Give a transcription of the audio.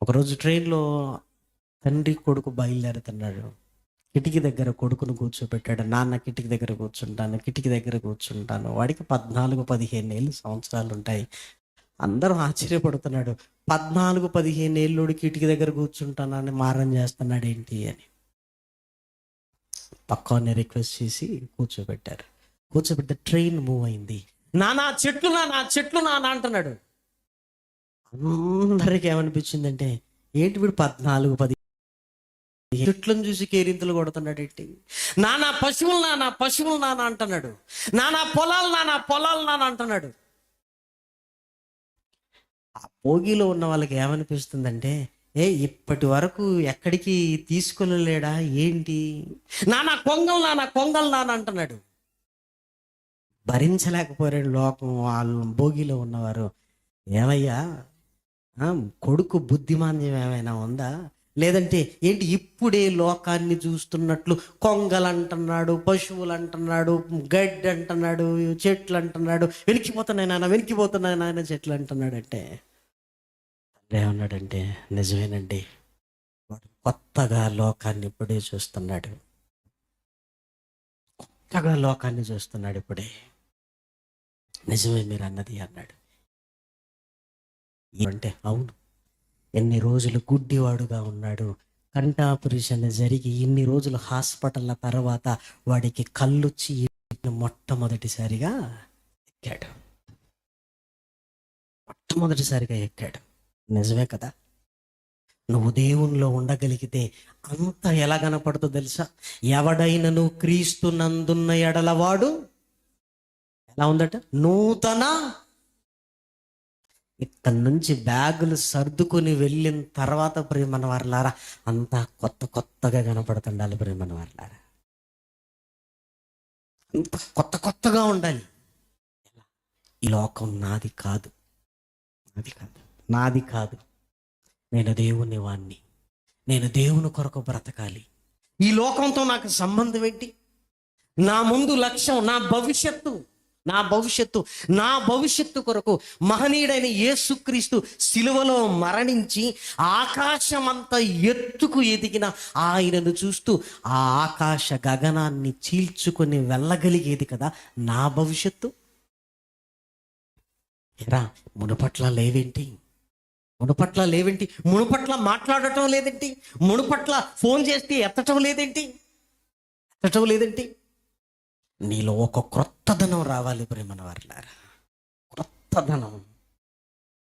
ఒకరోజు ట్రైన్లో తండ్రి కొడుకు బయలుదేరుతున్నాడు. కిటికీ దగ్గర కొడుకును కూర్చోబెట్టాడు. నాన్న కిటికీ దగ్గర కూర్చుంటాను, కిటికీ దగ్గర కూర్చుంటాను. వాడికి 14-15 ఏళ్ళు సంవత్సరాలు ఉంటాయి. అందరూ ఆశ్చర్యపడుతున్నాడు. 14-15 ఏళ్ళోడు కిటికీ దగ్గర కూర్చుంటానని మారం చేస్తున్నాడు ఏంటి అని. పక్కనే రిక్వెస్ట్ చేసి కూర్చోబెట్టారు. కూర్చోబెడితే ట్రైన్ మూవ్ అయింది. నానా చెట్లు నానా చెట్లు నానా అంటున్నాడు. అందరికి ఏమనిపించిందంటే, ఏంటి వీడు 14-15 చెట్లను చూసి కేరింతలు కొడుతున్నాడు ఏంటి. నానా పశువులు నానా పశువులు నానా అంటున్నాడు. నానా పొలాలు నానా పొలాలు నానా అంటున్నాడు. ఆ భోగిలో ఉన్న వాళ్ళకి ఏమనిపిస్తుందంటే, ఇప్పటి వరకు ఎక్కడికి తీసుకెళ్ళలేడా ఏంటి. నానా కొంగలు నానా కొంగలు నానా అంటున్నాడు. భరించలేకపోయాడు లోకం. వాళ్ళు భోగిలో ఉన్నవారు, ఏమయ్యా కొడుకు బుద్ధిమాన్యం ఏమైనా ఉందా, లేదంటే ఏంటి ఇప్పుడే లోకాన్ని చూస్తున్నట్లు కొంగలు అంటున్నాడు, పశువులు అంటున్నాడు, గడ్డి అంటున్నాడు, చెట్లు అంటున్నాడు, వెనికిపోతున్నాయి నాన్న వెనికిపోతున్నాయి నాయన చెట్లు అంటున్నాడు. అంటే ఏమన్నాడంటే, నిజమేనండి, వాడు కొత్తగా లోకాన్ని ఇప్పుడే చూస్తున్నాడు, కొత్తగా లోకాన్ని చూస్తున్నాడు ఇప్పుడే. నిజమే మీరు అన్నది అన్నాడు. అంటే అవును, ఎన్ని రోజులు గుడ్డివాడుగా ఉన్నాడు. కంఠాపరేషన్ జరిగి ఇన్ని రోజులు హాస్పిటల్ల తర్వాత వాడికి కళ్ళొచ్చి మొట్టమొదటిసారిగా ఎక్కాడు. మొట్టమొదటిసారిగా ఎక్కాడు. నిజమే కదా. నువ్వు దేవునిలో ఉండగలిగితే అంత ఎలా కనపడుతుందో తెలుసా. ఎవడైనను క్రీస్తునందున్న ఎడలవాడు ఎలా ఉందట, నూతన. ఇక్కడి నుంచి బ్యాగులు సర్దుకొని వెళ్ళిన తర్వాత ప్రియమైన వారలారా అంతా కొత్త కొత్తగా కనపడుతుండాలి. ప్రియమైన వారలారా అంత కొత్త కొత్తగా ఉండాలి. ఈ లోకం నాది కాదు, నాది కాదు, నాది కాదు. నేను దేవుని వాణ్ణి, నేను దేవుని కొరకు బ్రతకాలి. ఈ లోకంతో నాకు సంబంధం ఏంటి. నా ముందు లక్ష్యం నా భవిష్యత్తు, నా భవిష్యత్తు, నా భవిష్యత్తు కొరకు మహనీయుడైన యేసుక్రీస్తు సిలువలో మరణించి ఆకాశమంతా ఎత్తుకు ఎదిగిన ఆయనను చూస్తూ ఆ ఆకాశ గగనాన్ని చీల్చుకొని వెళ్ళగలిగేది కదా నా భవిష్యత్తు. ఎరా మునుపట్ల లేవేంటి, మునుపట్ల లేవేంటి, మునుపట్ల మాట్లాడటం లేదేంటి, మునుపట్ల ఫోన్ చేస్తే ఎత్తటం లేదేంటి, ఎత్తటం లేదేంటి. నీలో ఒక క్రొత్తదనం రావాలి ప్రేమన వారలారా, క్రొత్తదనం.